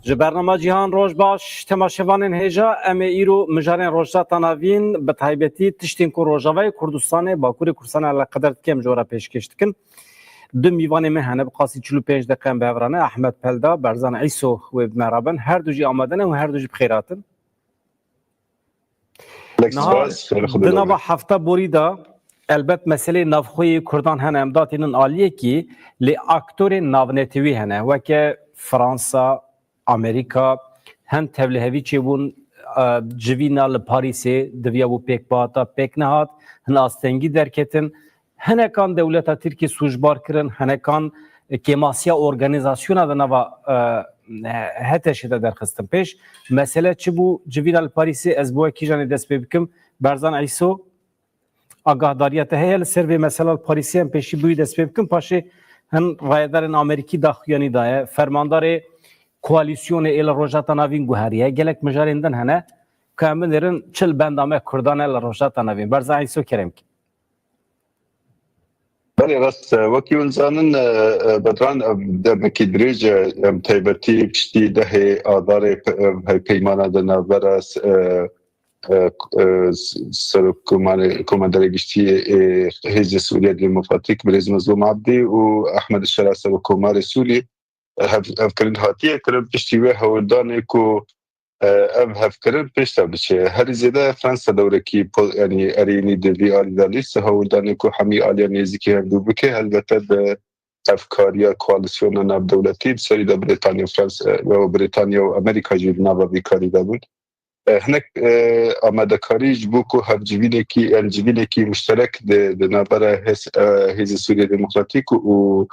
ji bernameya Cîhan Roj baş temaşevanên hêja em ê îro mijarên Rojhilata Navîn bi taybetî tiştên ku Rojavayê Kurdistanê Bakurê Kurdistanê li qeder dike em ji we re pêşkêş dikin. Du mîvanê me hene bi qasî 45 deqeyên bi hev re ne Ehmed Pelda, Berzan İso wê bi me re bin. Her du jî amade ne û her du jî bi xêr hatin. Di nava hefta borî da elbet meselê navxweyê Kurdan hene em datînin aliyekî lê aktorên navnetewî hene weke Fransa, Amerika hem tevlihevî çêbûn civîna li Parîsê diviya bû pêkbata pêk nehat hin astengî derketin hinekan dewleta Tirkiye sûjbar kirin hinekan kêmasiya organizasyona de nava heteşê de derxistin pêş mesele çi bû civîna li Parîsê ez bi wekî janê dest pê bikim Berzan İso agahdariya te heye li ser vê mesela li Parîsê em pêşî bûyî dest pê bikim paşê hin rayedarên Amerîkî daxuyanî daye fermandarê koalisyonê ê li Rojhilata Navîn guheriye gelek mijarên din hene ku em binêrin çil bendame Kurdan e li Rojhilata Navîn. Berzan İso keremkî. Belê rast wekî hûn zanin bedran demekî dirêj em taybetî piştî dehê adarê peymana di navbera Komanderê Giştiyê Hêzê Sûriya Demokratîk Birêz Mezlûm Abdî û Ehmed Şera Serokkomarê Sûrî hevkirin hatiye kirin piştî wê hewildanê ku ev hevkirin pêş te biçe. Herî zêde Fransa dewrekî yanî erênî di vî alî de lîst hewildanê ku hemî aliya nêzîkî hevdû bike helbete de evkariya koalisyona navdewletî bi serî de Brîtanya Fransa ve Brîtanya û Amerîka jî bi nava vî karî de bûn. Hinek amadekarî ji bo ku hevcivînekî müşterek di navbera Hêzê Sûriya Demokratîk û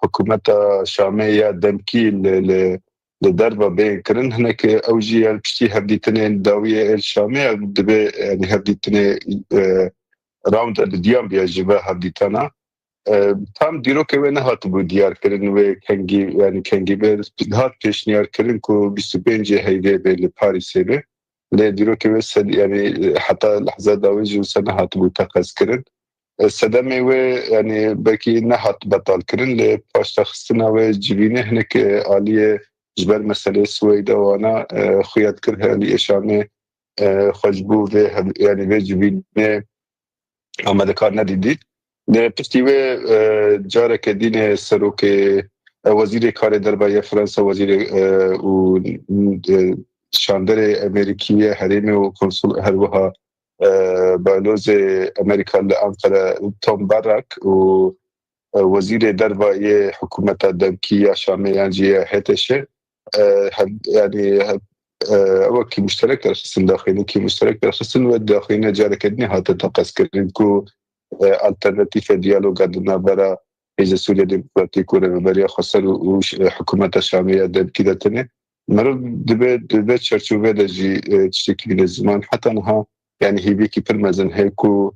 hikûmeta Şamê ya demkî li derva bê kirin hinek ew jî yer piştî hevdîtinên dawiyê El Şamê dibe yanî hevdîtinê round li diyan biya ji ve hevdîtana tam dîrokê wê nehatibû diyar kirin wê kengî yanî kengîbêr hat pêşniyar kirin ku 25 Heydê bê li Parîsê bê lê dîrokê wê yanî heta lehza dawî jî wisa nehatibû teqez kirin. Sedemê wê yanî belkî nehat betal kirin lê paştexistina wê civînê hinek aliyê ji ber meselê Swêdê wana xuya dikir herî Êşamê xwe ji bo vê yanî vê civînê amadekar nedîdît. Lê piştî wê careke dînê serokê wezîrê karê derbarê Fransa wezîrê û şanderê Amerîkî herêmê û konsul her wiha Balozê Amerîka li Ankara Tom Barrak û wezîrê derbayê hikûmeta demkî ya Şamê yan jî HTŞ yanî wekî müşterek derxistin daxînekî müşterek derxistin ve daxîne careke dînê hate teqezkirin ku alternatîfe diyaloga di navbera Hêzê Sûriya Demokratîk û Rêveberiya Xweser û hikûmeta Şamê ya demkî de tune meriv dibe çerçevê de jî tiştekî bîne ziman heta niha yani hêviyekî pir mezin heye ku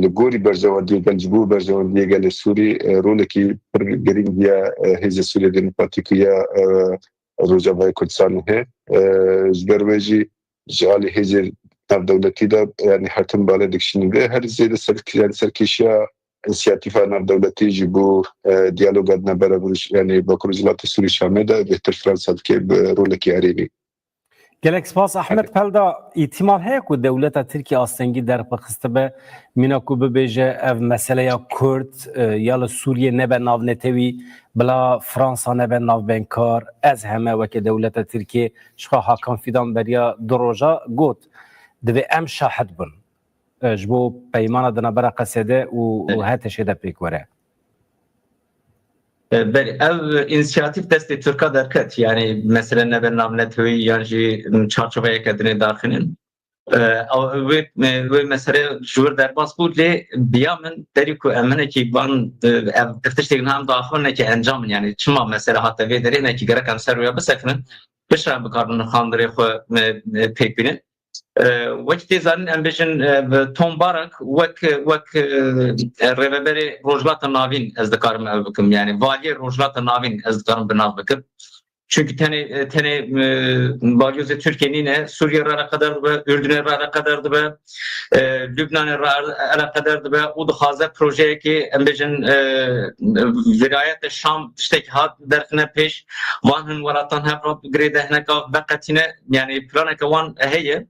li gorî berjewendiyê gel ji bo berjewendiyê gelê Sûrî rolekî pir girîng ya Hêzê Sûriya Demokratîk ya Rojavayê Kurdistanê heye ji ber wê jî ji alî hêzê navdewletî de yani hertim bale dikişînî vê her zêde serkêşiya inisiyatîfa navdewletî ji bo diyaloga di navbera yani Bakurê Zilata Sûrî Şamê de bêhtir Fransa dike bi rolekî herêmî. Gelek spas Ehmed Pelda ihtimal heye ku dewleta Tirkiye astengî derxiste be mîna ku bibêje ev meseleya Kurd ya li Sûriye nebe navnetewî bila Fransa nebe navbenkar ez heme weke dewleta Tirkiye ji xwe Hakan Fîdan beriya du roja got divê em şahid bin ji bo peymana di navbera Qesedê û HTŞ de pêk were. Ev inisiyatif destê Tirka derket yani mesela nebe navnetewî yan jî çarçoveyeke dinê daxînin wê mesele ji wir derbas bû lê biya min derî ku em hinekî van ev tiştên hem daxînekî encamin yani çima mesela hata vê derê hinekî gerek em ser rûya bisekinin pişra bikarin xandirê xwe pêk bînin. Wek tê zanin em bêjin Tom Barrak wek rêveberê Rojhilata Navîn ez dikarim ev bikim yani valiyê Rojhilata Navîn ez dikarim bi nav bikim çünkü tene balyoze Türkiye'nin ne Suriye ara kadar ve Ürdün'e ara kadar ve Lübnan'a ara kadar ve o da hazır projeye ki embejin vilayet Şam işte hat derkine peş vanhın varatan hep grede hene ka bekatine yani plana kavan heye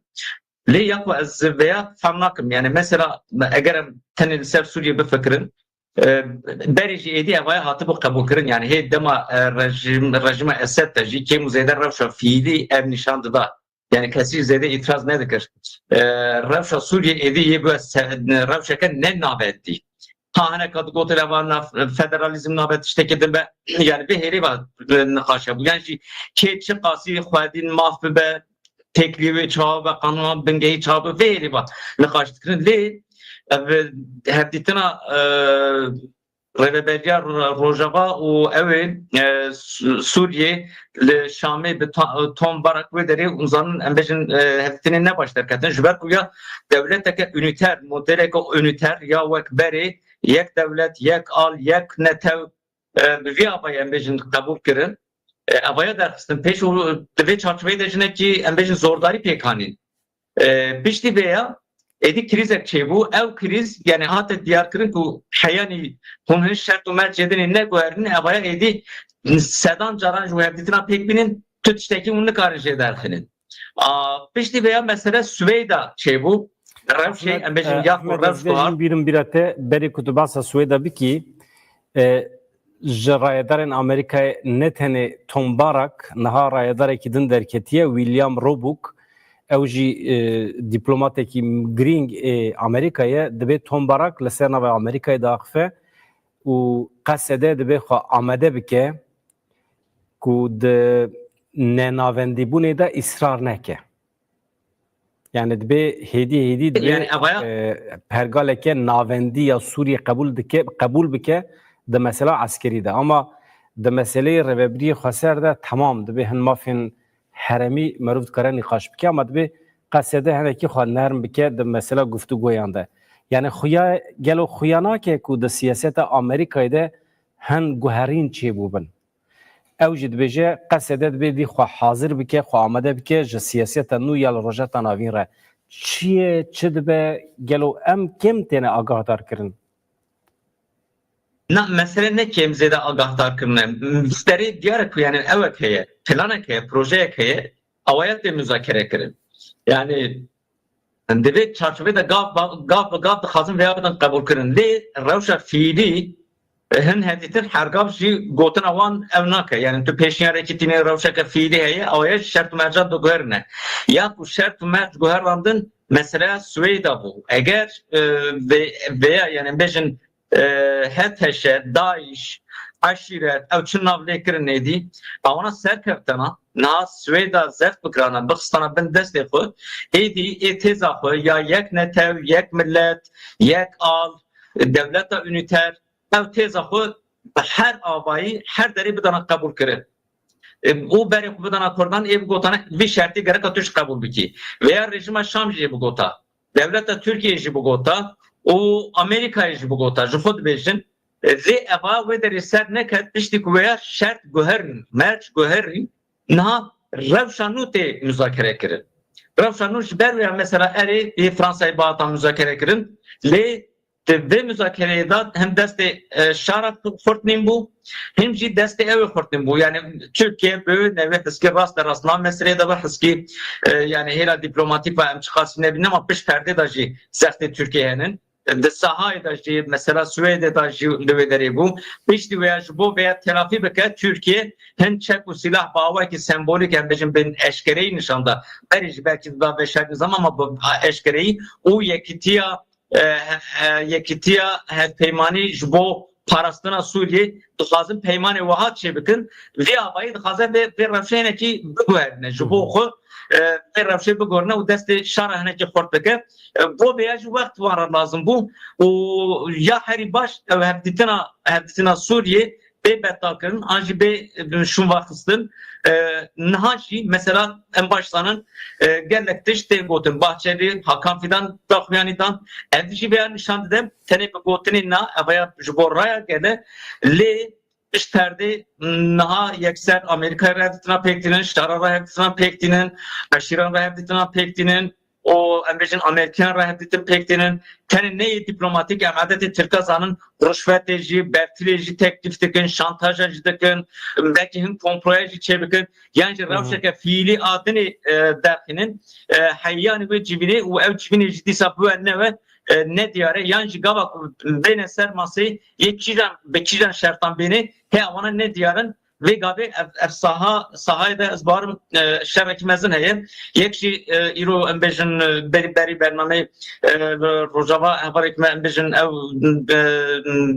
li yakva az veya famnakim yani mesela eğer tene ser Suriye befekrin beriji edi evaya hatı bu kabul kırın yani hey dema rejime Esed taji ki muzeyde revşa fiili ev nişandı da yani kesir zede itiraz nedir? Revşa Suriye edi ye bu revşaken ne nabetti? Hane kadı gotelevana federalizm nabet işte kedin be yani bir heri var nakaşa bu yani ki çıkası xwadin mahve be teklivi çağı ve kanuna bengeyi çağı ve heri var nakaşa kırın li هديتنا ربيبيا روجافا وأول سوريا لشامي بتوم باراك ودري ونظن أمبيجن هديتنا نباشتر كاتن جبر ويا دولتك üniter modelek üniter ya وكبري يك دولت يك al يك نتو بفيا باي أمبيجن قبول كرن أبايا درستن peş o dve çarçıvayı dejine ki أمبيجن zordari pekanin pişti veya edi kriz şey bu ev kriz yani hatta diğer kırın ku hayani bunun şart o mercedin ne koyarın evaya edi sedan caran juheditine pekbinin tütüşteki bunu karşı edersiniz. Pişti veya mesela Süveyda şey bu rev şey embejin ya rev var birim birate beri kutubasa Süveyda biki Rayedarın Amerika'ya neteni Tom Barak naha rayedar ekidin derketiye William Roebuck اوجی دیپلماتێکی گرینگ ئەمریکایە دەبێت تۆم باراک لەسەر ناوی ئەمریکای داخفە و قەسەدە دەبێت خۆ ئامادە بکە و نێناوەندیبوونێدا ئیسرار نەکە یعنی دەبێت هێدی دەبێت پەرگالێکە ناوەندی یا سووریە قبول بکە دە مەسەلا عەسکەریدا ئەما دە مەسەلەی ڕێبەربریی خۆسەردا تەمام دەبێت هەن مافین حرمی مربوط کردن نقاش بکه اما به قصده هنر کی خواهد نرم بکه در مثلا گفتگویانده یعنی خویا گلو خویانا که کود سیاست آمریکایی ده هن گوهرین چی بودن اوجد بجه قصده بدی خو حاضر بکه خو آماده بکه ج سیاست نو یال روجت ناوین را چیه چه دبه گلو ام کم تنه آگاه دار کردن نه mesele ne ki emzede agahdar kırmaya bizleri diğer yani evet heye planak heye proje heye avayat de müzakere kırın yani devet çerçevede gav hazım veya beden kabul kırın de revşa fiili hen heditir hergab ji gotin avan evnake yani tu peşin hareketine revşa ka fiili heye avayat şart mercan da görne ya bu şart merc görlandın mesela Süveyda bu eğer veya yani bejin هتشه داعش عشیرت او چون نافله کرنه دی اونا سرکفتنا نا سویدا زفت بکرانا بخستانا بند دست خود ایدی ایتیزا خود یا یک نتو یک ملت یک آل devleta üniter ev teza xwe her avayî her derê bidana qebûl kirin û berê xwe bidana Kurdan ê bigotane vî şertî gereka tu ji qebûl bikî veya rejima Şam jî bigota devleta Türkiye jî bigota û Amerikayê jî bigota ji xwe dibêjin vê eva wê derê ser neket piştî ku weya şert guherin merc guherin niha rewşa nû tê müzakere kirin rewşa nû ji ber wê mesela erê ê Fransayê bahata müzakere kirin lê vê müzakereyê da hem destê şara xurtnîn bû hem jî destê ew xurtnîn bû yani Türkiye bi nevê hizkê rast rastna meselê de bi hizkî yani hêla dîplomatîk ve em çiqasî nebînin ama piş perdê da jî sextê Türkiye'nin di sahayê da jî mesela Swêdê da jî li wê derê bû piştî wêya ji bo vêya telafî bike Türkiye hin çek û silah bawekî sembolîk em bêjin bin eşkereyî nişanda berî ji belkî da veşer nizam ama bi eşkereyî û yekîtiya hevpeymanî ji bo parastina Sûriyê dixwazin peymanê wiha çê bikin vê avayî dixwaze vê rewşenekî biguherîne ji bo xwe vê rewşê bigorîne û destê şara hinekî xurt bike bo vêya jî wext wan re lazim bû û ya herî baş ew hevdîtina Sûriyê bê betdalkirin an jî bê şûnva xistin niha jî mesela em başlanin gelek tişt tê gotin Bahçeli Hakan Fidan daxuyanî dan ev jî vêya nîşan dide tenê bi gotinê na ev ya ji bo raya gele lê İşterde naha yekser Amerika rehbetine pektinin, Şara rehbetine pektinin, Aşiran rehbetine pektinin, o embejin Amerikan rehbetine pektinin, kendi neyi diplomatik emadeti Türkazanın rüşveteci, bertileji teklif dikin, şantajcı dikin, belki hin komproyajı çebikin, yani revşeke fiili adını derkinin hayyani ve cibini ve ev cibini ciddiyse bu enne ve ne diyare yani gavak bene serması bekçiden şarttan beni he avana ne diyarın ve gabe sahaya da ezbarım şebek mezun heye yekşi iro embejin beri bername rojava haber ekme embejin ev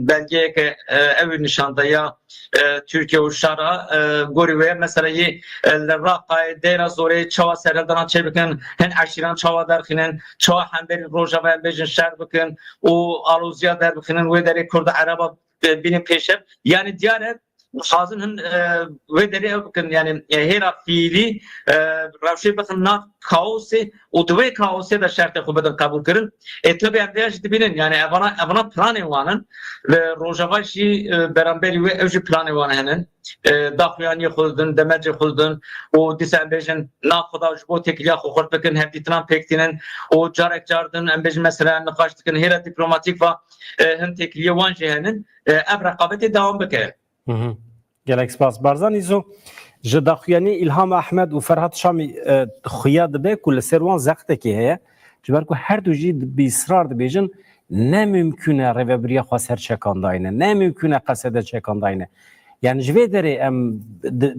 belge ke ev nişanda ya Türkiye u şara gori ve mesela yi raqay dera zore çava sereldan çebikin hen aşiran çava derkinin çava hemberi rojava embejin şer bikin o aluzya der bikinin ve deri kurda araba benim peşem yani diğer hazın ve deri bakın yani her fiili ravşe bakın na kaosi o dve kaosi da şartı kubeden kabul kırın tabi amdiyaj dibinin yani avana planı vanın ve rojavaşi beraberi ve evci planı vanın daxuyani xuldun demerci xuldun o disembejin na xuda bu tekliya xort bakın hep ditran pektinin o carek cardın embej mesela naqaştıkın her diplomatik ve hem tekliya van cehenin ev raqabeti devam bekir. Gelek spas barzan izo ji daxuyani İlham Ahmed û Ferhat Şamî xuya dibe ku li ser wan zextekê heye ji ber ku her du jî bi îsrar dibêjin ne mümkün e rêveberiya xwe ser çekandayine ne mümkün e qesede çekandayine yani ji vê derê em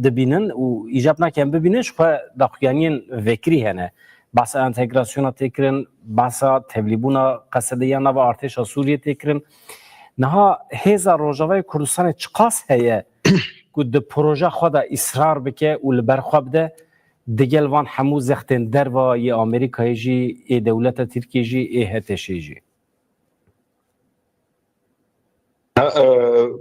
dibînin û îcab nake em bibînin ji xwe daxuyaniyên vekirî hene bahsa entegrasyona têkirin bahsa tevlîbûna qesedeya nava artêşa Sûriyê têkirin niha hêza Rojavayê Kurdistanê çi qas heye ku di proje xwe de îsrar bike û li ber xwe bide digel van hemû zextên derva yê Amerîkayê jî ê dewleta Tirkiyê jî ê HTŞ jî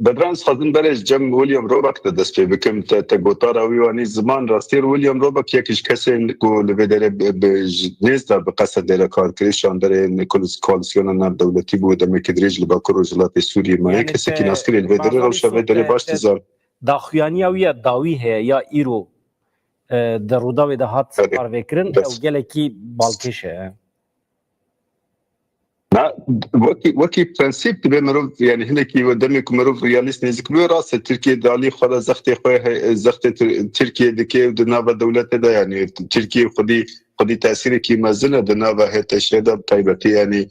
بدران خازن برش جم ویلیام روبک ده دست بکم تا گوتارا ویوانی زمان راستیر ویلیام روبک یکیش کسی کو لبدره نیست به قصد دره کار کریشان داره نکولس کوالسیون نر دولتی بود مکدریج لباکر وزلات سوریه ما کسی که ناسکری لبدره روشا بدره باش تزار داخویانی او یا داوی هه یا ایرو در رودا و دهات پاروکرین او گلکی بالکشه وکی پرنسیپ به مروف یعنی هنکی و دمی که مروف ریالیست نزدیک بیو راست ترکیه دالی خدا زخت ترکیه دکی و دناو دولت ده یعنی ترکیه خودی تأثیری که مزنه دناو هتشه ده طیبتی یعنی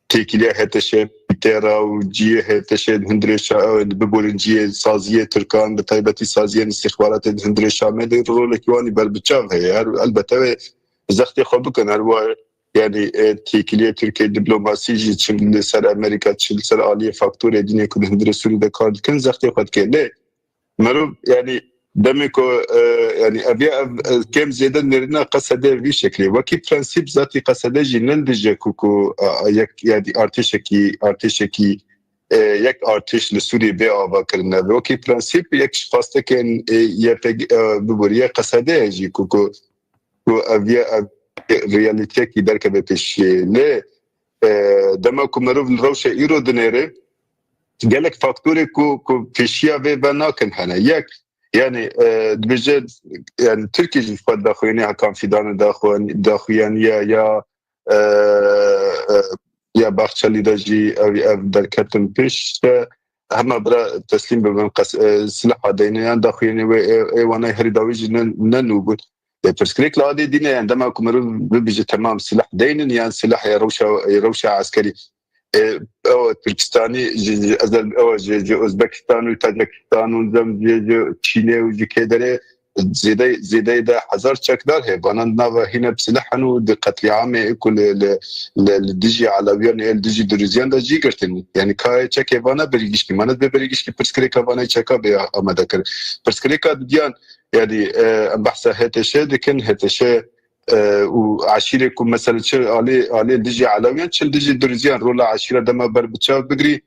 تیکیلیه هتشه تیرا و جیه هتشه هندرش ببورن جیه سازیه ترکان به طیبتی سازیه استخبارات هندرش آمده رول کیوانی بر بچاو هی البته زخت خوب کن هر yani tekiliye Türkiye diplomasi için ser Amerika için ser aliye faktör edine kudündür Suriye'de kalırken zaten katkele merhum yani demek o yani abiya kem ziyade nerine kasade bir şekli vakit prensip zaten kasade jinen diyecek ku yani artışaki یک ارتش لسوری به آوا کرده و کی پرنسیپ یک خاصه که یپگ ببوریه قصده اجی کو اویا realite ki derke be peşi ne dema ku merov rewşa îro dinêre gelek faktörê ku peşiya vê ve nakin hene yek yani dibêje yani Tirkiye jî xwe daxuyanî hekan fîdanê daxuyaniya ya Baxçelî de jî ev derketin pêş hema bira teslîm bibin silaha deyniyan daxuyanî wê êwanayê herî dawî jî nenûbûn Perskrik ladi dine yani dema kumarı bibije tamam silah deynin yani silah ya rewşa askeri Türkistani Özbekistan ve Tacikistan ve Çin'e ve kedere زیده ده هزار چکدار ہے بانند نوا هینه بسلحنو ده قتل عامه اکل لدیجی علاویان ال دیجی دریزیان ده جی گرتن یعنی کای چک ایوانا بریگیش کی ماند به بریگیش کی پرسکریکا وانا چکا به آماده کر پرسکریکا دیان yani bahsa HTŞ dikin HTŞ و عشيره كم مثلا شل علي ديجي علاويان شل ديجي درزيان رولا عشيره دما بربتشاو بقري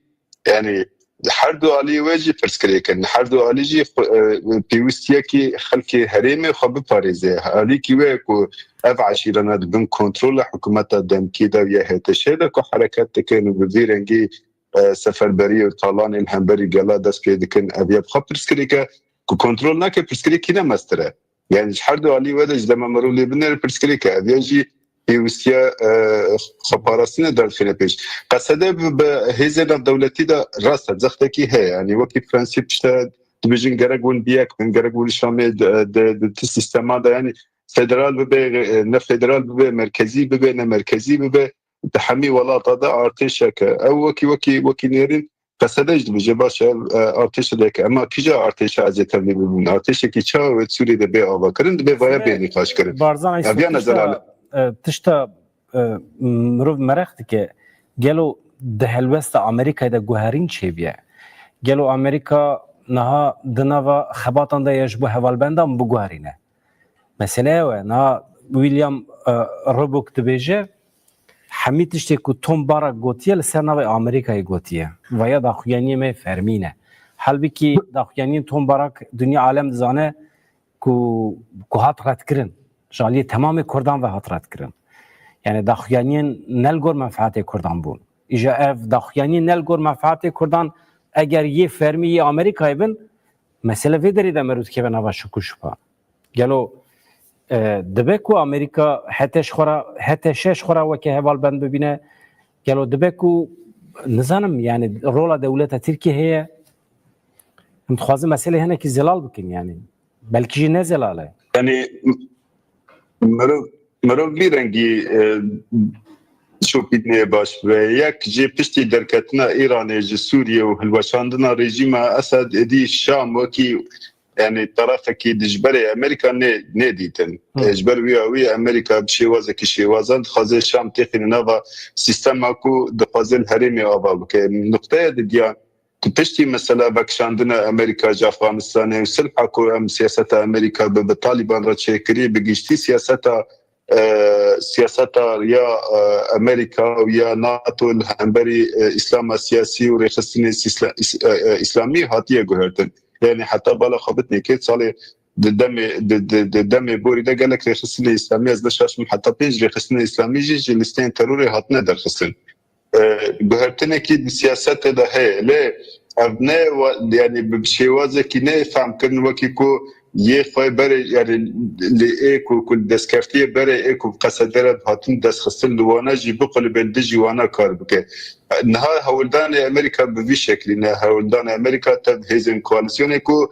يعني حردو علي واجي فرسكريكن حردو علي جي بيوستيا كي خلكي هريمه خب باريزه علي كي وكو اف عشيره ند بن كنترول حكومه دم كيدا يا HTŞ ده كو حركات تكن بزيرنجي سفربری و طالان این همبری گلا دست پی دکن اویا بخواب پرسکری که کنترل نکه پرسکری کی نمستره یعنی هر دو علی ودش دم مرولی بنر پرسکری که اویا جی پیوستیا خبراسین در خیلی پیش قصده به هیزن دولتی دا راست زخته کی هی یعنی وقتی فرانسه پشت دبیجن گرگون بیاک من گرگون شامی د سیستما دا یعنی فدرال به نه فدرال به مرکزی به نه مرکزی به تحمی ولاتا دا ارتش که او وکی نیرین قصدش دبیجه باشه ارتش دک اما کجا ارتش از تبلیغ ببین ارتش کی چا و سوری ده به آوا کردن به وای به نقاش کردن بارزان تشتا مروف مرخت که گلو ده هلوست امریکا ده گوهرین چه بیه گلو امریکا نها دنوا خباتان ده یجبو حوالبندام بگوهرینه مثلا و نها ویلیام روبوک دبیجه همه تشتی که توم بارا گوتیه لسر نوی امریکای گوتیه و یا داخویانی می فرمینه حال بکی داخویانی توم بارا دنیا عالم دزانه که هات رد کرن جالی تمام کردان و هات رد کرن یعنی داخویانی نلگور منفعت کردان بون ایجا اف داخویانی نلگور منفعت کردان اگر یه فرمی یه امریکای بن مسئله ویدری ده مرود که به نوا شکوش با گلو دبه کو امریکا حتی شش خورا وکی حوال بند ببینه گلو دبه کو نزانم یعنی رولا دولت ترکیه هیه متخوازه مسئله هنه که زلال بکن یعنی بلکه جی نه زلاله یعنی مرو بیرنگی شو پیدنه باش و یک جی پشتی درکتنا ایران جی سوریه و هلوشاندنا رژیم اسد ادی شام وکی یعنی طرف کی دجبر امریکا نه دیتن دجبر وی امریکا بشوازه کی شوازند خازه شام تخین نوا سیستم کو د فاضل حریم آبا که نقطه دیگه پشتی مثلا بکشاندن امریکا ج افغانستان و صلح کو هم سیاست امریکا به طالبان را چکری بگیشتی سیاست یا امریکا و یا ناتو همبری اسلام سیاسی و رخصتین اسلامی هاتیه گوهردن یعنی حتی بالا خابت نیکت سال دم بوری ده گلک رخصتین اسلامی از دشاش حتی 5 رخصتین اسلامی جی لستین ترور هاتنه درخصتن گوهردن کی سیاست ده هله ابنه یعنی بشوازه کی نه فهم کردن وکی کو یه خواهی بره یعنی لیکو کل دستکرتی بره ایکو قصدره هاتون دست خستن لوانا جی بقل بلده جوانا کار بکه نها هولدان امریکا به وی شکلی نه هولدان امریکا تب هیزن کوالسیون ایکو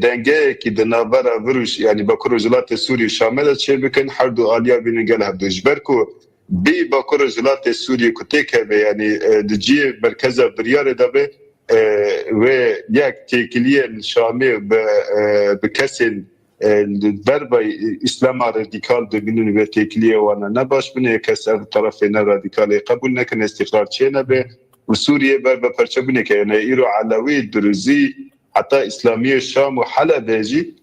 دنگه کی دنابرا وروش یعنی باکر وزلات سوری شامل چه بکن هر دو آلیا بینگل هم دوشبر کو بی باکر وزلات سوری کتیکه به یعنی دجی مرکز بریار دابه و یک تکلیه شامل به کسی برای اسلام رادیکال ببینن و تکلیه وانا نباش بینه کسی از طرف نه رادیکال قبول نکنه استقرار چه نبه و سوریه بر پرچه بینه که یعنی ایرو علوی دروزی حتی اسلامی شام و حلب جی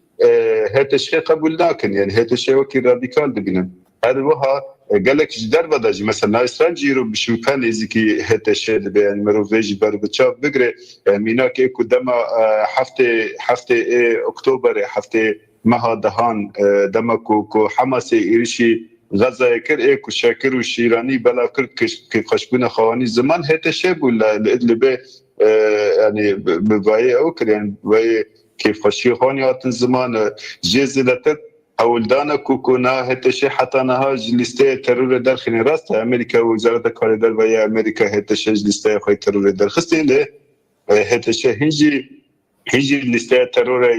هتش قبول نکن یعنی هتش وکی رادیکال ببینن هر وها گلک جدار بداجی مثلا اسرائیل رو بشوکان ازی که هتش به مروجی بر بچا بگره مینا که کدام هفته اکتبر هفته ماه دهان دما کو حماس ایرشی غزه کر اکو شاکر و شیرانی بلا کرد که خشبون خوانی زمان هتش بول لب یعنی بوای او کرین وای که خشی خوانیات زمان جزلت اولدان کوکونا هتش حتی نها لیسته ترور داخلی راست امریکا و وزارت کار در و امریکا هتش لیسته خود ترور درخستین له هتش هیچ لیسته ترور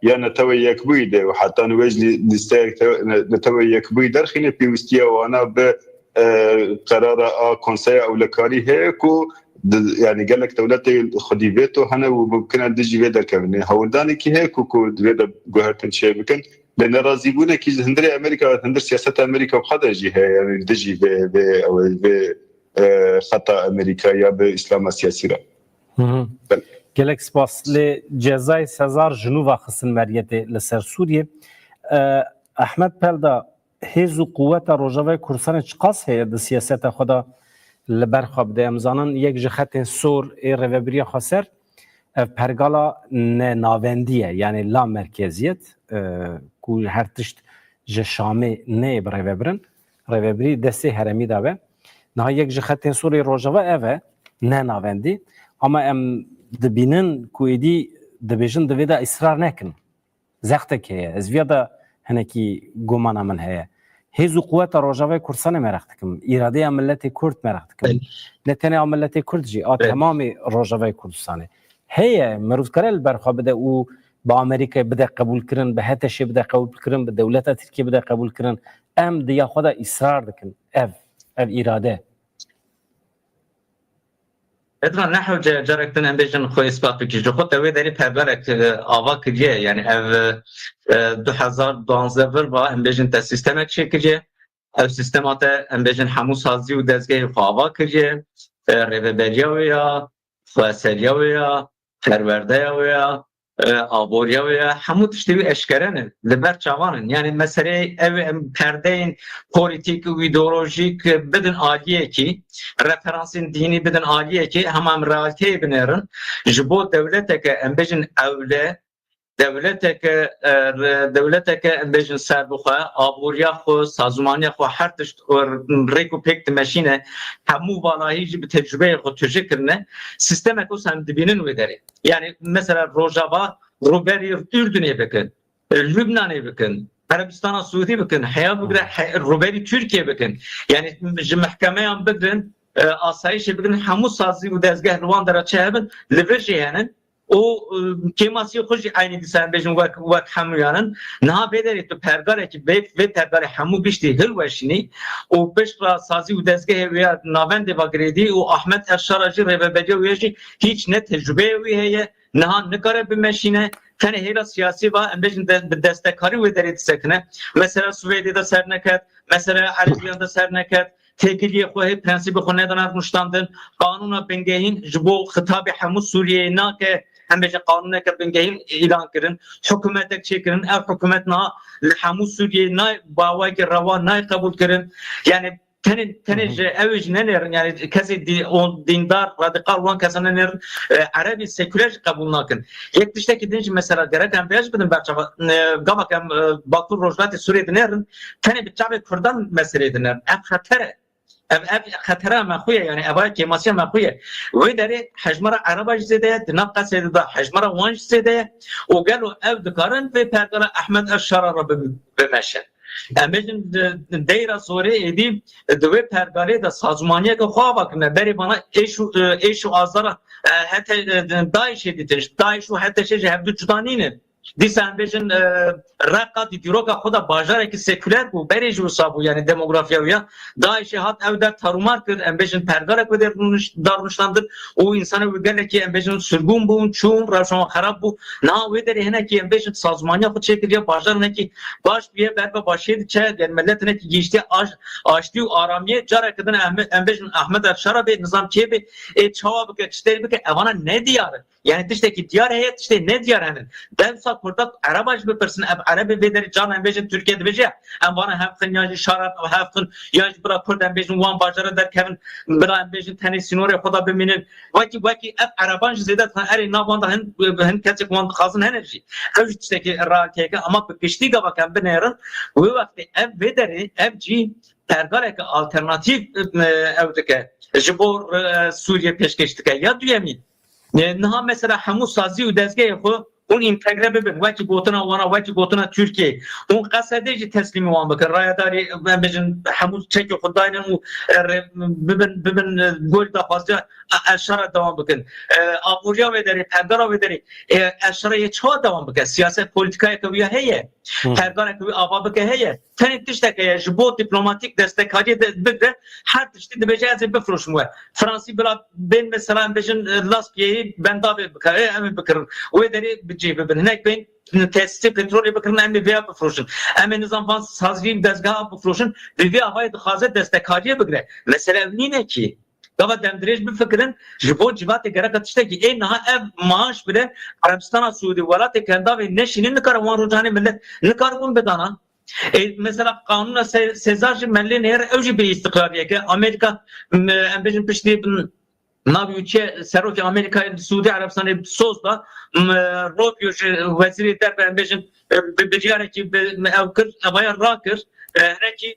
یا نتوی یک بوده و حتی نویج لیسته نتوی یک بوی درخینه پیوستی و آنها به قرار کنسای اولکاری هیکو یعنی گلک دولت خودی ویتو هنه و ممکنه دجی ویدر کنه هولدانی که هیکو کو ویدر گوهرتن چه بکن لأن راضي بونا كي هندري أمريكا هندر سياسات أمريكا وخدا جيها يعني دجي ب خطأ أمريكا يا بإسلام السياسي را. گلک سپاس لجزای سزار جنوب خصن مریته لسر سوریه احمد پلدا هیز و قوت روجاوی کردستان چقاس هست سیاست خدا لبرخواب ده امزانان یک جخت سور روبری خسر پرگالا ناوندیه یعنی لا مرکزیت کو هر تشت جشامه نه برای وبرن روبری دسته هرمی داوه نه یک جخت سور روجاوی اوه ne navendi ama em dibinin ku êdî dibêjin divê de ısrar nekin zextek heye ez vê de hinekî gomana min heye hêz û quweta Rojavayê Kurdistanê merak dikim îradeya milletê Kurd merak dikim ne tenê a milletê Kurd jî a temamê Rojavayê Kurdistanê heye mirûzkare li ber xwe bide û bi Amerîkayê bide qebûlkirin bi Heteşê bide qebûlkirin bi dewleta Tirkiye bide qebûlkirin em diya xwe de ısrar dikin ev îrade ادرا نحو جاركتن ام بيجن خو اثبات بكي جو خد وي داري پربرك اوا كجي يعني اف 2012 ور با ام بيجن تا سيستم چكجي او سيستمات ام بيجن همو سازي و دزگه خوا كجي ريبريا ويا فاسريا ويا پرورده ويا آبوریا و همو تشتوی اشکرانه لبر چوانن یعنی مسئله ev perdeyin politik و ideolojik بدن عالیه کی referansın dini بدن عالیه کی همام realite بنرن جبو devlete که امبجن اوله devlete که امبجن سربخه آبوریا خو سازمانیا خو هر تشت ریکو پکت ماشینه همو والایی جب تجربه خو تجربه sistem ekos hem dibinin ve deri. Yani mesela Rojava, Roberi Ürdün'e bakın, Lübnan'a bakın, Arabistan'a, Suudi bakın, Roberi Türkiye bakın. Yani mahkemeye bakın, asayişe bakın, hamu sazı ve dezgah Rwanda'ra çehabın, Liverje'nin o keması hoş aynı disan bejun vak hamuyanın naha bederi to pergare ki ve pergare hamu bişti hilveşini o beşra sazı u dezgah ve navende bagredi o Ahmet Erşaracı rebebedi ve hiç ne tecrübe ve heye naha ne kare bir meşine tane hela siyasi va bejun destekari ve deri sekne mesela Suedi'de serneket mesela Arabistan'da serneket tekiliye xwe prensibi xwe nedan muştandın kanuna bengehin jibo xitabi hamu Suriye nake hem beje kanuna ke bengehin ilan kirin hükümete çekirin ev hükümet na hamu Suriye na bawa ki rava na kabul kirin yani tene evj neler yani kesi on dindar radikal olan kesenler Arabi seküler kabul nakin yektişteki dinci mesela gereken beyaz bedin berçava gabak Bakur Rojlati Suriye'de nerin tene bitçabe Kurdan meseleydi nerin ev hatere ev خطره مخویه یعنی ابای کیماسی مخویه و داره حجمره عربه زده دنقه سده حجمره وانج زده و قالوا اف دکارن به پرگار احمد الشرار بمشن امجن دیره سوری ایدی دوی پرگاری ده سازمانیه که خواه بکنه بری بنا ایشو آزاره حتی دایش دیتش دایش و حتی شجه هفدو جدانینه دیسان بجن رقاتی دیروکا خدا باجاره که سکولر بو بریج و سابو یعنی دموگرافیا ویا داعش هات او در ترومار کرد ام بجن پرگاره که دارمشتاندر او انسان وگله که ام بجن سرگون بون چون روشن خراب بو نه و در هنا که ام بجن سازمانیا خود چه کردیا باجار نه که باش بیه بربا باشید چه یعنی ملت نه که گیشتی آشتی و آرامیه جاره کدن ام بجن احمد افشار به نظام چه به چاوا بک چتری بک اوانا نه دیاره yani dişteki diyar heyet işte ne diyar hemen ben sa kurda arabaj bir person arabe bederi can embejin Türkiye'de beje em bana hafın yani şarap hafın yani bırak kurda embejin wan bajara der kevin bırak embejin tane sinore xoda biminin vaki arabanj zedat ari navanda hen kaçık wan khazın enerji ev dişteki rahatiyke ama pişti ga bakam benerin ve vakti ev bederi evci pergarek alternatif evdeke jibor Suriye peşkeştike ya duyemi نها مثلا همو سازی و دزگاه خو اون اینتگره ببین وقتی گوتنا وانا وقتی گوتنا ترکیه اون قصده جی تسلیم وان بکن رایداری بجن همو چک خداین و ببین گل دا فازجا اشاره دوام بکن آبوریا و داری پرگارا و داری اشاره چه دوام بکن سیاست پولیتیکای کویا هیه پرگارا کوی آبا بکه هیه تنی تشته که جبو دیپلماتیک دستکاری بده هر تشتی دبیجه از بفروشموه فرانسی بلا بین مثلا بجن لاسپیه بندابه بکره امی بکرن و داری بجيبه هناك بين تاسيس بترول بكرنا ام بي بفروشن ام نظام فاز سازري دزگاه بفروشن بي هواي دخازه دستکاری بگره مثلا نینه کی Gava demdirej bir fikrin jibo civatı gerek atışta ki naha ev maaş bile Arabistan'a Suudi velatı kenda ve neşinin ne kadar var rujani millet ne kadar bun bedana mesela kanuna sezarcı melli nehir evci bir istikrariye ki Amerika embejin pişti Naviuçe Seroki Amerika Suudi Arabistan'ı sozda Robio veziri der ben bejin bejiyare ki evkir avaya rakır neki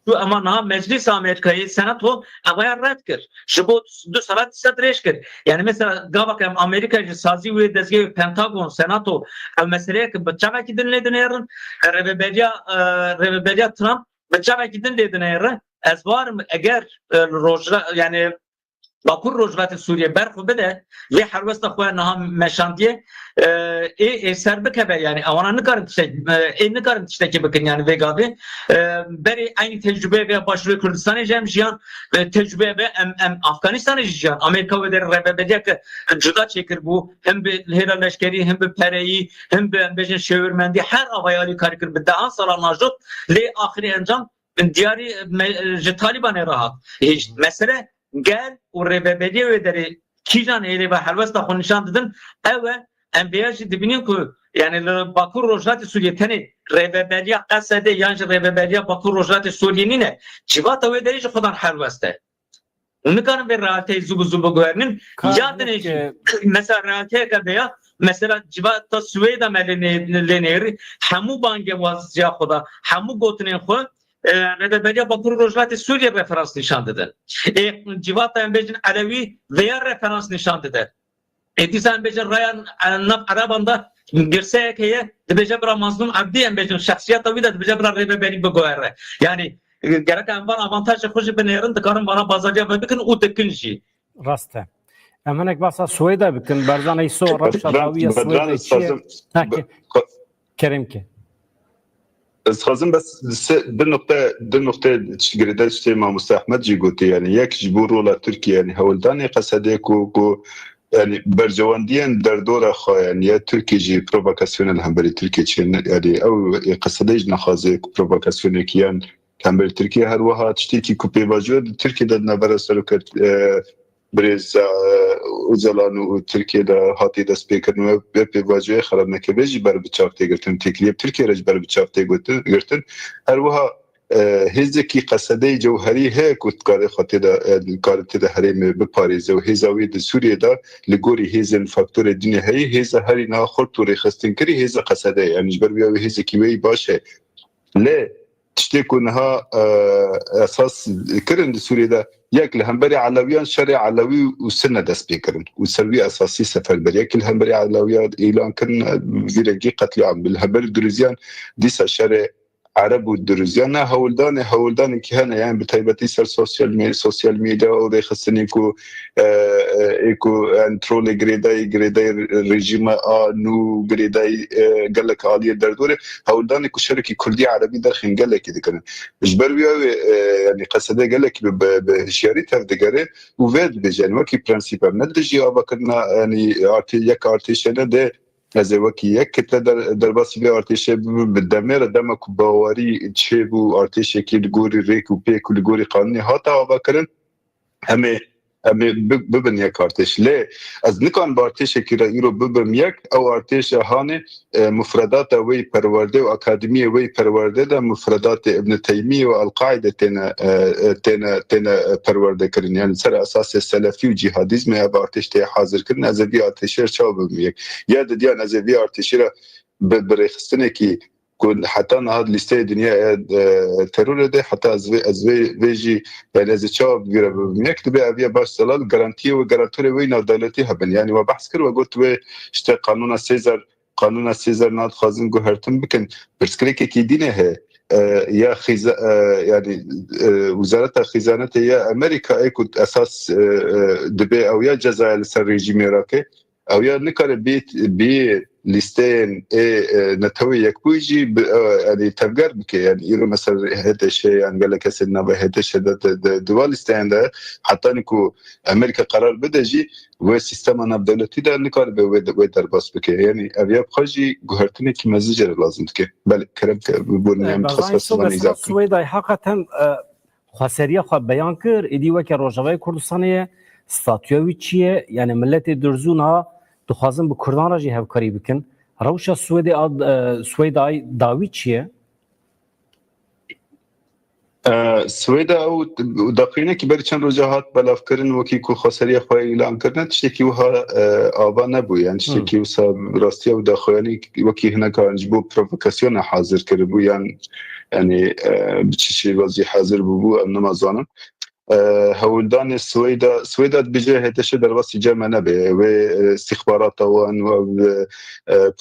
تو اما مجلس آمریکایی سناتو اوایل رد کرد شبو 2 ساعت استدرش کرد یعنی مثلا گاوک آمریکا سازی و دزگی پنتاگون سناتو مسئله که بچه کی دن لیدنیرن ریبلیا ترامپ بچه کی دن لیدنیرن از وارم اگر روجرا یعنی باکور روجرات سوریه برخو بده و حروست خواه نها مشاندیه ای سر بکبه یعنی اوانا نکارن تشته که بکن یعنی ویگاوی بری این تجربه به باشوری کردستان جمعیان تجربه به افغانستان جمعیان امریکا و در ربابدیا که جدا چکر بو هم به هیرا لشکری هم به پرهی هم به بجن شورمندی هر آقایالی کاری کرد به 10 سال ناجد لی آخری انجام دیاری طالبان راحت هیچ مسئله گل و ربابدی و داری کیجان ایلی و حلوست خون نشان دادن اوه انبیاجی دبینیم که یعنی باکور روجرات سوریه تنی ربابدی قصده یعنی ربابدی باکور روجرات سوریه نینه چیوات اوه داریج خودان حلوسته اونکارن به رالته زوبو گوهرنین یاد نیشی مثلا رالته که بیا مثلا جوات سویدا ملینیری همو بانگ وازجا خدا همو گوتنین خود ربابدیا باکور روجرات سوریه رفرانس نشان داده جوات انبیجن عربی ویا رفرانس نشان داده دیسان بجن رایان نف عرباندا گرسه که دبیجه برا مظلوم عبدی انبیجن شخصیت ویدا دبیجه برا ربابدی بگوهره یعنی گرک انوان آوانتاژ خوش بنیرن دکارن بنا بازاریا بکن او دکنجی راسته امانك باسا سويدا بكن برزان ايسو رفشة داوية سويدا چيه كريم كي از خازم بس دو نقطه گریده شتی ما مستحمد جی گوتی یعنی یک جبور رولا ترکیه یعنی هولدانی قصده کو یعنی برجواندین در دور خواه یعنی یا ترکی جی پرووکاسیونل هم بری ترکیه چین یعنی او قصده جی نخوازه پرووکاسیونل کیان هم بری ترکیه هر وها تشتی که کپی واجود ترکیه داد نبرا سرو کرد برز اوزلان و ترکیه دا هاتی دست پیکرن و پی واجوه خراب نکبه جی بر بچافته گرتن تکلیب ترکیه رج بر بچافته گرتن هر وها هزه کی قصده جوهری ہے کت کار خاطر دا کارت دا حریم بپاریزه و هزاوی دا سوریه دا لگوری هزن فاکتور دینی هی هزه هری نا خورد توری خستن کری هزه قصده یعنی جبر بیاوی هزه کیوی باشه لی تشتی کنها اساس کرن دا سوریه دا یک لهمبري علويان شرع علوي وسنة دست بيكرن وسلوي أساسي سفر بريك الهمبري علويات إيلان كن فيرجي قتل عام بالهمبري الدروزيان ديسا شرع عرب والدروزيان هولدان كهنا يعني بتايبتي سر سوشيال ميديا وده خصني كو إيكو انترول جريداي رجيم نو جريداي قال لك عالية دردوره هولدان كو شركي كردي عربي داخل قال لك كده جبر يعني قصده قال لك بهشياري تفدقره وفاد بجان وكي برانسيبا ندجي أبا كنا يعني ارتيشنا ده از وکی یک کتله در باسی به ارتش بدمر دم کوباواری چه بو ارتش کی گوری ریک و پیک و گوری قانونی هاتا آوا کردن همه ببن یک ارتش لی از نکان با ارتش کی را ایرو ببم یک او ارتش هانه مفردات وی پرورده و اکادمی وی پرورده ده مفردات ابن تیمیه و القاعده تن پرورده کردن یعنی سر اساس سلفی و جهادیسم با ارتش ته حاضر کردن از وی ارتش چا بم یک یا د دیان از وی ارتش را برخصتنه کی كون حتى نهاد لسته دنيا ترور ده حتى از ويجي يعني از تشاب مكتب ابي باش سلال جارانتي و جارانتوري وين دولتي هبن يعني وبحث كر وقلت و اشت قانون سيزر ناد خازن گوهرتن بكن برسكريك كي دينه هي يا يعني وزاره خزانه يا امريكا ايكو اساس دبي او يا جزائر سر ريجيم راكي او یا نکاره بی لیستین نتوی یک بویجی یعنی تفگر بکه یعنی ایرو مثلا هدش یعنی قال لك سيدنا بهدش دول لیستین ده حتی نکو امریکا قرار بده جی و سیستم نبدلتی ده نکاره به در باس بکه یعنی اویا بخواجی گوهرتنی که مزیجر لازم که بله کرم که ببونیم تخصص من ایزا سویدای حقیقتا خسریه خواه بیان کر ایدی وکی روژاوی کردستانیه ستاتیوی چیه یعنی ملت درزون ها دخوازن به کردان را جی هفکاری بکن روشا سویدای داوی چیه؟ سویدا او دقیقه که بری چند روزهات بلاف کردن وکی کو خسریه خواهی اعلان کردن تشتی وها آبا نبو یعنی تشتی وسا راستی و داخلی وکی هنگا انجبو پرووکاسیون حاضر کرده بو یعنی yani بچی وزی حاضر ببو ام نمازانم هولدان سويدا بجه هتش درباسي جمع نبي و استخبارات وان و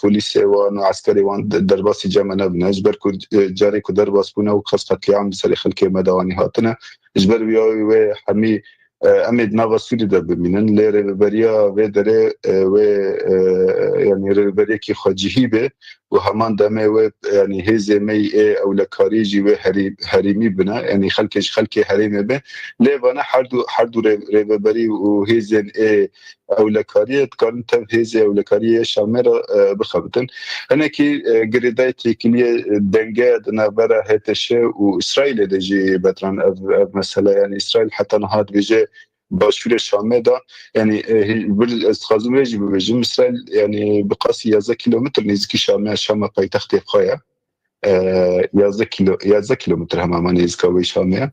بوليس وان و عسكري وان درباسي جمع نبي اجبر كو جاري كو درباس بونا و خاص قتل عام بسري خلكي مدواني هاتنا اجبر بياوي و حمي امید نوا سوری دا ببینن لیره بریا و داره و یعنی ربری کی خواجهی به و همان دمه و یعنی هزه می او لکاری جی و حریمی بنا یعنی خلک حریمی به لیوانه هر دو ربری و هزه او لکاری کارن تم هزه او لکاری شامر بخبتن انا کی گریدای تکلیه دنگه دنبره هتشه و اسرائیل دجی بتران مثلا یعنی اسرائیل حتی نهاد بجه باشور شامه دا يعني استخازم ريجي بجم اسرائيل يعني بقاسي 11 كيلومتر نزكي شامه پایتخت خايا 11 كيلومتر هم نزكاوي شامه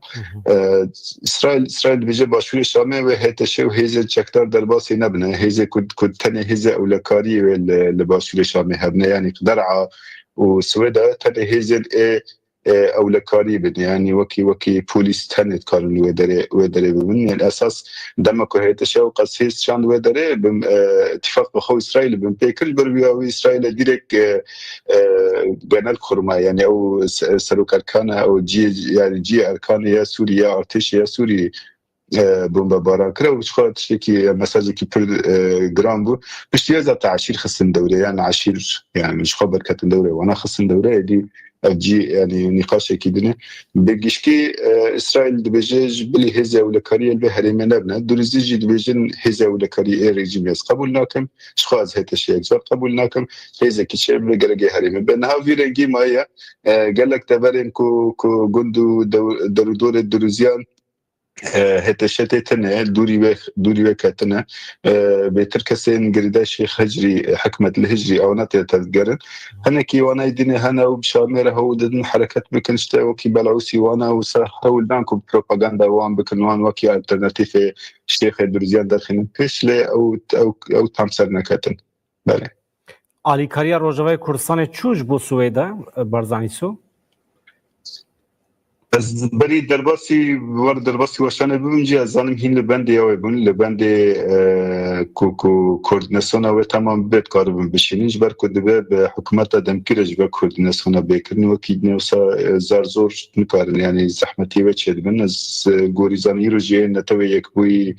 اسرائيل بجه باشور شامه و هتشه و هيزه چکتر درباسي نبنه هيزه كد تنه هيزه اولكاري لباشور شامه هبنه يعني درعا وسويدا تنه هيزه او لکاری بده یعنی وکی پولیس تنت کارن و داره بمن الاساس دمک هیت شو قصیص شان و داره بم اتفاق بخو اسرائیل بم پیکل بر و اسرائیل دیرک جنال خرما یعنی او سلوک ارکان او جی ارکان یا سوریه ارتش یا سوری بمباران كره وشخوات شيكي مساجي كي بر جرام بو باش يزات عشير خصن دوري يعني عشير يعني مش خبر كات دوري وانا خصن دوري دي جي يعني نقاش كيدني بيجيشكي اسرائيل دبجج بلي هزا ولا كاري البحري من ابنا درزيجي دبجن هزا ولا كاري ريجيم يس قبولناكم شخاز هيت الشيء قبولناكم هزا كيشي بلغرغي هريم بينها في رنجي مايا قال لك تبرين كو جندو دور الدروزيان هتشتي تنه دوري وكتنه بتركسين قريدا شيخ هجري حكمة الهجري او ناتي تذكرن هنا كي وانا يديني هنا وبشامر هو دن حركات بكنشتا وكي بلعوسي وانا وسحول دانكو بروباغندا وان بكنوان وكي الترناتيف شيخ درزيان داخل كشله او تمسرنا كتن بله آلیکاریا روجاوای کردستان چوش بو سویدا بارزانیسو از بری درباسی وشانه ببینجی از زنم هین لبنده یاوی بون لبنده کردنستان و تمام بید کاربون بشینیج بر کدبه به حکومت دمکیرج به کردنستان بیکرن و کیدنی و زار نکارن یعنی زحمتی و چید بن از گوریزانی رو جیه نتوی یک بوی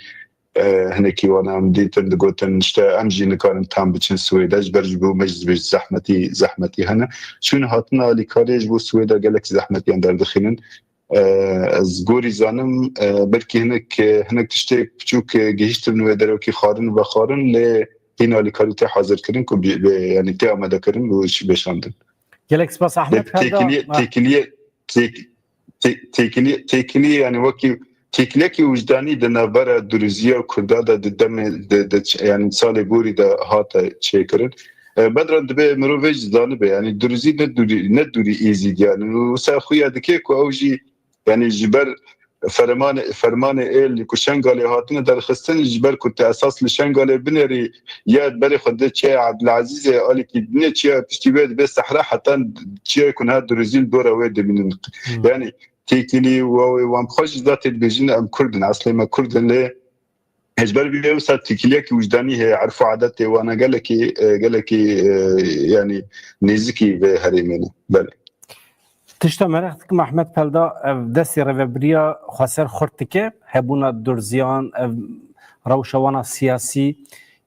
هنکی وانا هم دیتن دگوتن نشتا امجی نکارن تام بچن سویداج برج بو مجز بج زحمتی هنه چون هاتنا آلیکاریج بو سویدا گلک زحمتی اندر دخینن از گوری زانم بلکه هنک تشتیک بچوک گهیشتن و دروکی خارن و خارن لی این آلیکاری تا حاضر کرن که یعنی تا آمده کرن و بشاندن گلک سپاس احمد تکیلی یعنی وکی تکلیکی وجدانی د نبره درزیه و کرده دا دم یعنی سال گوری دا هاتا چه کرن بدران دبه مروفیج زانبه یعنی درزی ندوری ایزید یعنی و ساخویا دکه که اوجی یعنی جبر فرمان ایل که شنگالی هاتونه در خستن جبر که اساس لشنگالی بنری یاد بری خود چه عبدالعزیز آلی که دنیا چه پشتی بید به صحرا حتی چه کنه درزیل دوره وید من یعنی تیکلی و خوش ذات بجن ام کردن اصلا ما کردن له اجبر بيهم صار تیکلیه کی وجدانی هي عرفوا عادته وانا قال لك يعني نزكي به هريمين بله تشتا مرختك محمد پلدا دستی روبریا خسر خورتکه هبونا درزیان روشوانا سیاسی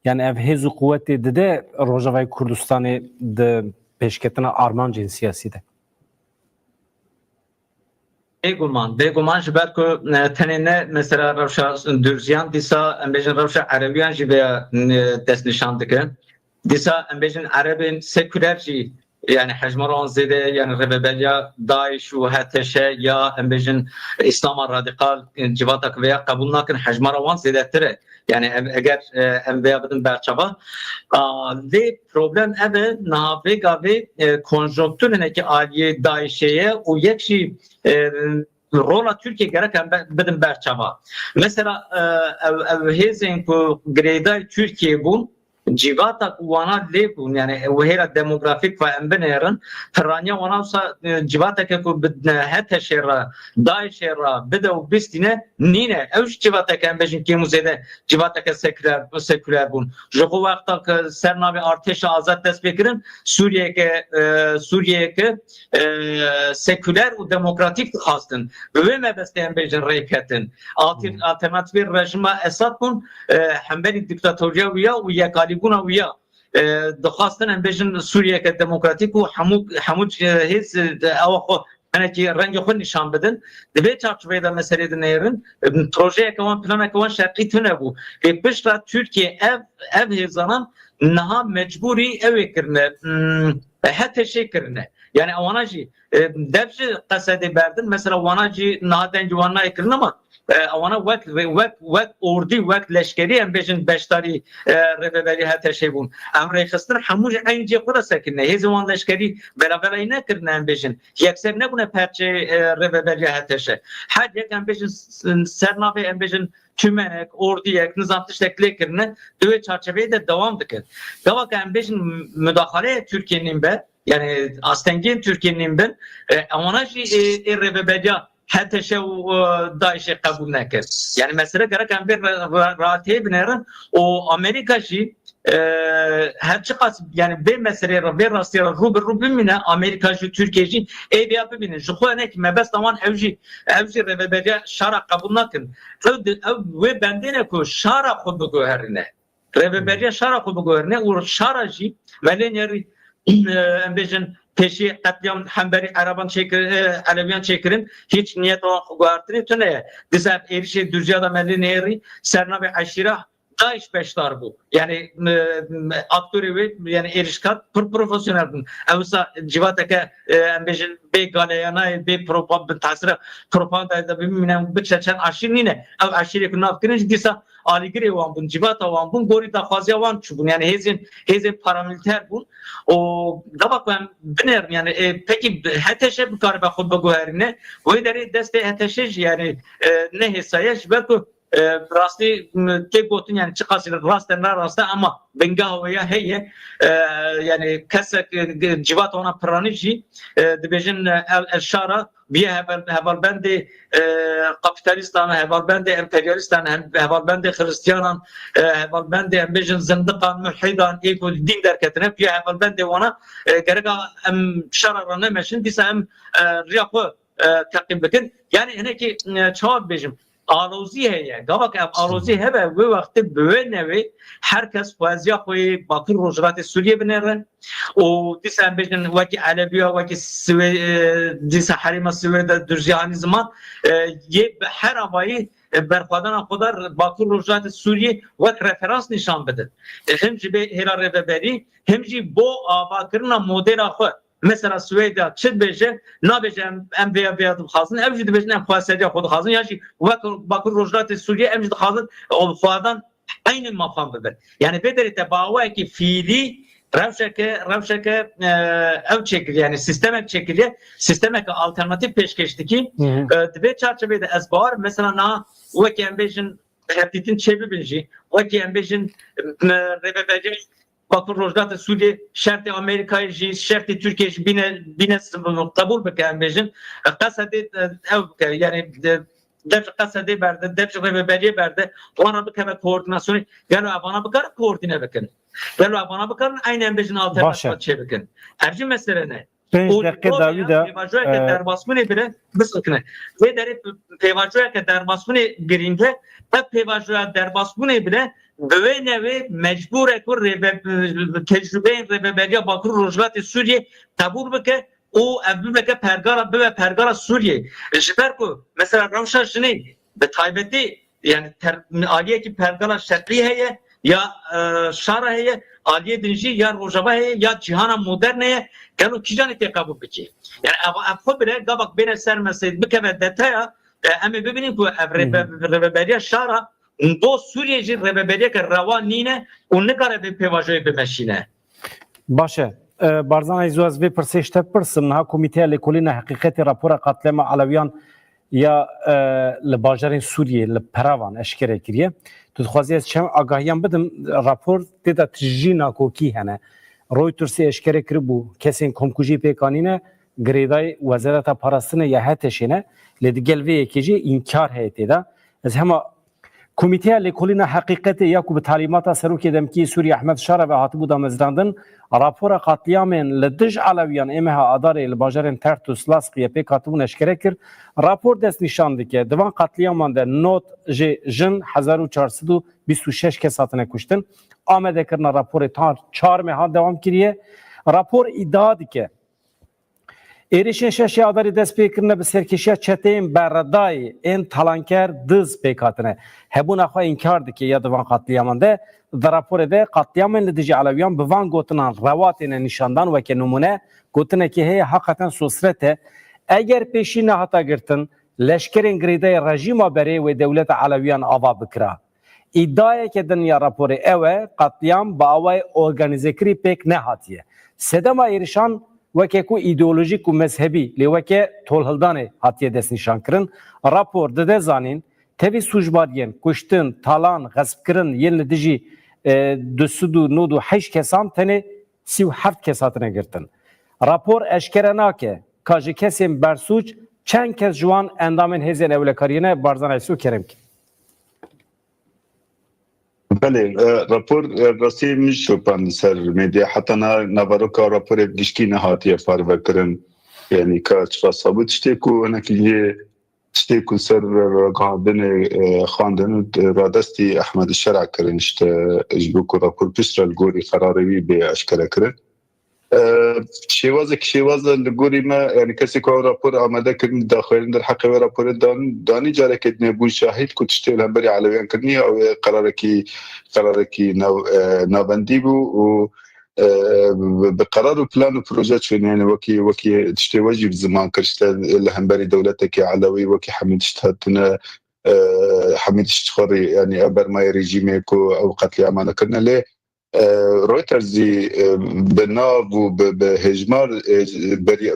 یعنی اف هزو قوت دده روجاوای کردستان د پیشکتنا آرمانجین سیاسی ده بگمان جبر که تنینه مثلا روشا درزیان دیسا امبیجن روشا عربیان جی به دست نشان دکن دیسا امبیجن عربین سکولر جی yani hecmaran zede yani rebelya Daesh و هتشه یا امبیجن اسلام رادیکال جواتا که قبول نکن hecmaran zede تره yani eğer MBA بدن برچوا لی problem evet navega ve konjonktürüne ki aliye Daesh'e o yekşi rola Türkiye gereken بدن برچوا mesela hezin bu greyday Türkiye bu civata wana lebun yani vehera demografik ve embenerin Piranya wana usa civata ke ku hete şera dahi şera bide u bistine nine evş civata ke embejin ki muzede civata ke seküler bun joku vakta sernavi arteşa azat desbekirin Suriye ke seküler u demokratik hastın ve mebeste embejin reyketin alternatif rejime esat bun hemberi diktatorya wiya u yakalibuna wiya دخواستن امبیشن سوریه که دموکراتیک و همو هیچ آوخو انکی رنگ خود نشان بدن دوی چارچوبه دا مسئله دنیرن پروژه اکوان پلان اکوان شرقی تونه بو که پشتا ترکیه ev hezanın naha mecburi ev kirne hatta şey kirne yani avanajı devşi kasede berdin mesela avanajı naha dengi vanna kirne ama avana vak ordi vak leşkeri embejin beştari rebeli hatta şey bun amre xistin hamuj aynı şey kura sakine he zaman leşkeri beraber aynı kirne embejin yekser ne buna parça rebeli hatta şey had yek embejin sernavi embejin tümenek, ordiyek, nizamlı şekillerine döve çerçeveye de devam dikir. Gavak embejin müdahale Türkiye'nin ben yani aslında Türkiye'nin ben avanajı rebeliya hatta şey DAEŞ'e kabul nekir. Yani mesela gerek ember rahatiyet binerin o Amerikacı her çıkas yani bir meseleye bir rastiyara rubimine Amerikacı Türkiye'ci ev yapı binin. Şu ne ki mebes zaman evci rebeliya şara kabul nekin. Ve bendene ko şara kubu göherine. Rebeliya şara kubu göherine o şaracı velenleri embejin peşi katliam hemberi Araban Aleviyan çekirin hiç niyet olan kugartını tüne dizem erişe düzyada melineri sernavi aşira DAEŞ beşler bu. Yani aktörü yani erişkat profesyonel bun. Evsa civateke embejin be galayana be propaganda da bilmem bir çeçen aşırı nine ev aşırı kunafkirin disa aligiri wan bun civata wan bun gori da fazla wan çubun yani hezin paramiliter bun o dabak ben biner yani peki heteşe bu karba khutba goherine ve deri deste heteşe yani ne hesayış belki rastı tek gotun yani çıkasıyla rastlar rastı ama bengahoya heye yani kasa civat ona praniji dibejin el şara bir hevalbende kapitalistan hevalbende emperyalistan hevalbende Hristiyanan hevalbende embejin zindikan mühidan eko din derketine bir hevalbende ona gereka şara nemeşin disa em riyakı takip bekin yani heneki çoğu bejim آروزی هیه گاوک آروزی هبه و وقت به نوی هر کس فازیا خوی باکر روزگارت سوریه بنرن و دیسان بجن وکی علویا وکی دیسان حریم سوید درجانی زمان یه هر آبایی برخوادن خودر باکر روزگارت سوریه وک رفرانس نشان بده همچی به هلا رفبری همچی بو آباکرنا مدل خود mesela Süveyda çit beje na bejem em veya xazın evcid bejen em xasediya xod xazın yaşı bakır rojlat Suriye emcid xazın o fadan aynı mafam beber yani bederi tebawa ki fiili revşeke ev çekil yani sisteme çekiliye sisteme alternatif peşkeşteki dibe çerçevede ezbar mesela na o ki em bejen heptitin çevi bilji o ki em bejen rebebece Bakır Rojdat Suriye şerti Amerika'yı şerti Türkiye'yi bine kabul beken bejin kasede ev yani dev kasede berde dev rebeliye berde ona bir kere koordinasyonu yani bana bakar koordine bakın yani bana bakar aynı bejin alternatif çevirin erci mesele ne o dakika Davide derbasmını bile bisakne ve derip pevajoya ke derbasmını birinde pevajoya derbasmını bile böyle nevi mecbur ekur tecrübe rebeliya Bakır Rojlat Suriye kabul beke o evlüleke pergara Suriye jiber ku mesela Ravşa şini be taybeti yani aliye ki pergara şerqi heye ya şara heye aliye dinci ya Rojava heye ya cihana modern heye gelo kijani te kabul beke yani afo bile gabak bene sermeseydi beke detaya ama bibinin ku rebeliya şara دو سوریه rebeliye که روان نینه اون نکاره به پیواژه بمشینه باشه بارزان ایزو از وی پرسشته پرسم ها کمیته لکولین حقیقت راپور قتلم علویان یا لباجرین سوریه لپراوان اشکره کریه تو خوازی از چم آگاهیان بدم راپور دیده تجی ناکوکی هنه رویترسی اشکره کربو کسی کمکوژی پیکانینه گریدای وزارت پاراستنه یا هتشینه لدگل وی یکیجی اینکار هیتی ده از همه کمیته لیکولین حقیقت یا کو به تعلیمات سروکی دمکی سوری احمد شاره و هاتبو دا مزراندن راپور قتلیامین لدج علویان ایمها آداره لباجرین ترتوس لاسقیه پی کاتبون اشکره کر راپور دست نشانده که دوان قتلیامان ده نوت جن 1426 کساتنه کشتن آمده کرنا راپور تا 4 ماه دوام کریه راپور ایداد که ایریشین ششی آداری دست پیکرنه به سرکشی چتیم بردای این تلانکر دز پیکاتنه هبون اخواه انکار دکی یا دوان قتلیامان ده در راپور ده قتلیامان لدیجی علویان بوان گوتنان رواتین نشاندان و که نمونه گوتنه که هی حقیقتا سوسرته اگر پیشی نهاتا گرتن لشکرین گریده رژیما بری و دولت علویان آوا بکرا ایدای که دنیا راپور اوه قتلیام با اوه ارگانیزه کری پیک نهاتیه سدما ایرشان وکه کو ایدئولوژیک و مذهبی لیوکه تولهلدان هاتیه دست نشان کرن راپور دده زانین تیوی سوجبارین کشتن تالان غصب کرن یل دیجی 298 کسان تنه 37 کساتنه گرتن راپور اشکره ناکه کاجی کسیم برسوچ چند کس جوان اندامن هزین اولکارینه بارزان ایسو کرم که بله راپور راستی میشو پند سر میدیا حتی نواروکا راپور گشکی نهاتی فارو کرن یعنی که چرا ثابت شده که انکی شده که سر رقابن خواندن را دستی احمد شرع کرن شده اجبو که راپور پیشتر الگوری قراروی به اشکره کرن شیوازه لگوری ما یعنی کسی که راپور آمده کردن داخلین در حقی و راپور دانی جاره که نبود شاهد که تشتیل هم بری علویان کردنی او قراره که نابندی بو و به قرار و پلان و پروژه چون یعنی وکی تشتی واجب زمان کرشته لهم بری دولته که علوی وکی حمیدشت هاتنا حمیدشت خوری یعنی ابرمای رژیمه که او قتل امانه کردن لی رویترزی به ناو و به هجمار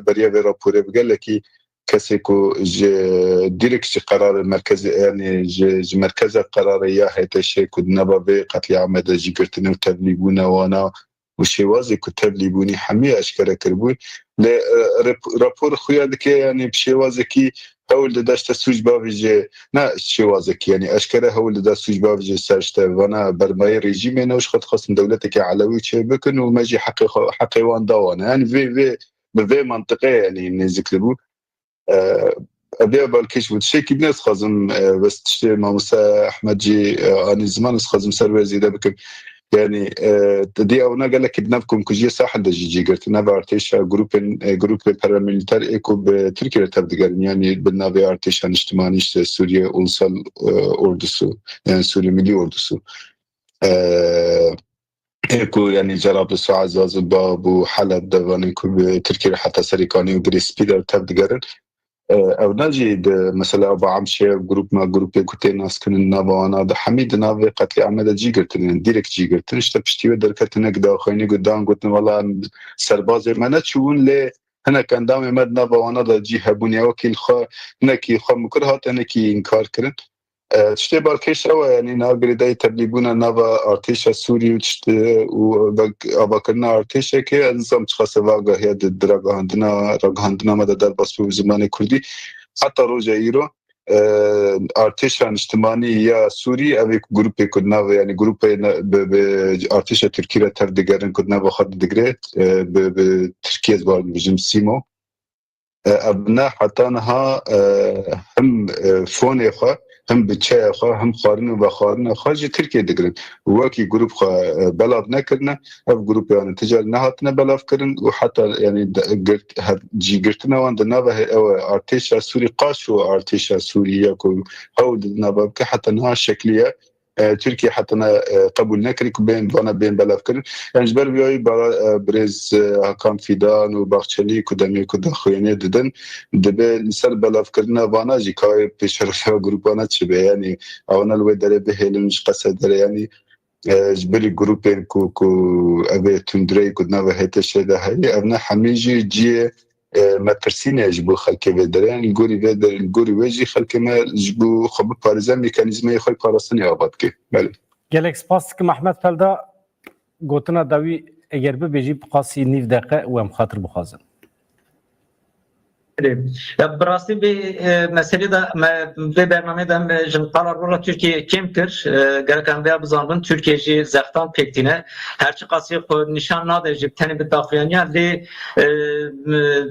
بریا و راپوره بگل که کسی که دیرکش قرار مرکز یعنی مرکز قرار یا هیتشه که نبا به قتل عمده جی گرتنه و تبلیبونه وانا و شوازی که تبلیبونی همه اشکره کربون راپور خویاد که یعنی شوازی که هول داشته سوج باویجه نه شوازه که یعنی اشکره هول دا سوج باویجه سرشته وانا برمای رژیم نوش خود خواستن دولت که علوی چه بکن و مجی حقی وان داوانه یعنی به منطقه یعنی نزدیک بود ابي بالكيش وتشيكي بناس خازم بس تشتي ما موسى احمد جي اني زمان خازم سر زياده بكم يعني دي او قال لك ابنكم كجي ساحل دجي قلت انا بارتيش جروب باراميليتار ايكو بتركيا تبدغ يعني بالنافي ارتيش اجتماعي سوريا اولسال اوردسو يعني سوريا ملي اوردسو ايكو يعني جرب عزاز الباب وحلب دواني كو تركيا حتى سريكاني وبريسبيدر تبدغ او نجد مثلا ابو عمشه جروب ما جروب كنت ناس كن نافانا ده حميد نافي قتل عمد جي قلتن ديريكت جي قلتن اشتا بشتي دركتنا قدا خيني قدام قلت والله سرباز ما نتشون لي هنا كان دام مد نافانا ده جي هبوني وكيل خا نكي خا مكرهات نكي انكار كرن تشتي بالكيش او يعني ناقري داي تبليبونا نافا ارتيشا سوري وتشتي واباكرنا ارتيشا كي نظام تخاص واقع هي الدرجه عندنا مدى درباس في زمان كردي حتى روجا ايرو ارتيشا اجتماعي يا سوري افيك جروب كنا يعني جروب ارتيشا تركيا تردگرن كنا واخد دگري بتركيا زبال بجم سيمو ابنا حتى انها هم فون خو هم بچه خو هم خارن و بخارن خارج ترکیه دگرن وکی گروپ خو بلاف نکردن اف گروپ یعنی تجار نهاتنه بلاف کردن و حتی یعنی جی گرتنا وان دنابه او ارتش سوری قاش و ارتش سوریه کو هو دنابه که حتی نه شکلیه تركيا حتى قبول نكرك بين وانا بين بلاف كرن يعني جبر بيوي بريز كان فيدان وباخشلي كدمي كد خوينه ددن دبه نسر بلاف كرنا وانا جي كاي بيشرف جروبانا تشبه يعني انا لو دره به مش قصد يعني جبري جروبين كو ابي تندري كدنا وهيت الشيء ده هي ابنا حميجي جي مترسینه جبو خلک و درن گوری وجی خلک ما جبو خب پارزه میکانیزم خوی پاراستنی آباد که بله گلک سپاس که محمد پلدا گوتنا داوی اگر ببیجی بقاسی 9 دقیقه و ام خاطر بخوازم براستی به مسئله دا به برنامه دا جنقال رولا ترکیه کم کر گرکن بیا بزنبن ترکیه جی زختان پکتینه هرچی قاسی خود نشان ناده جب تنی به داخلیانی لی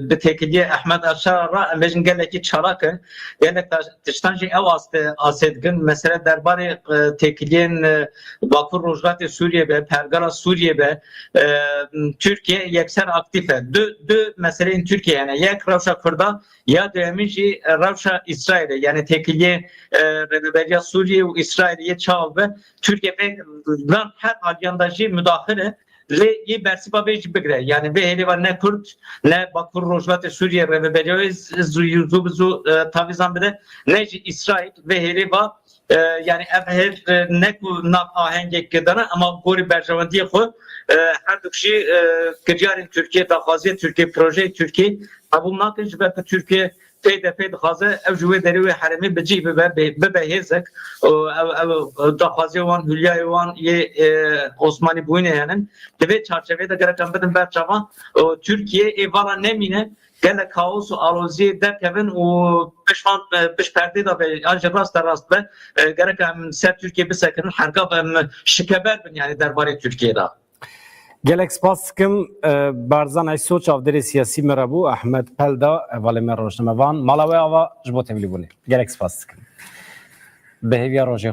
به تکیه احمد اشار را امجن گلکی چراکه گلک تشتان جی او آسیدگن مسئله درباره تکیه باکور روجات سوریه به پرگالا سوریه به ترکیه یکسر اکتیفه دو مسئله این ترکیه یعنی یک روشا یا دومیشی روشا اسرائیل یعنی تکیه رهبری سوریه و اسرائیل چاو به ترکیه به هر آلیانداجی مداخله لی برسیبا بیش بگره یعنی به هلی و نه کرد نه باکور روجات سوریه رهبری زو تاویزان بده نه اسرائیل به هلی و yani ev neku nav ahengek kedana ama gori berjavandi xo her dukşi kırjarın Türkiye daxaziye Türkiye proje Türkiye abul nakın jbe Türkiye peyde xaze ev jwe deri ve haremi beci be behezek ev daxaziye wan hülyay wan ye Osmani buyne yani deve çerçevede gereken bedin berçava Türkiye evala nemine gene kaos و آلوزی در کردن و پیش پرده دا به آنجا راست به گرک هم سر ترکیه بسکنن حرکا به شکبر بن یعنی درباره ترکیه دا گلک سپاس کم بارزان ای سوچ افدری سیاسی مربو احمد پلدا والی من روشنموان مالاوی آوا جبو تبلی بونی گلک سپاس کم بهویا روژه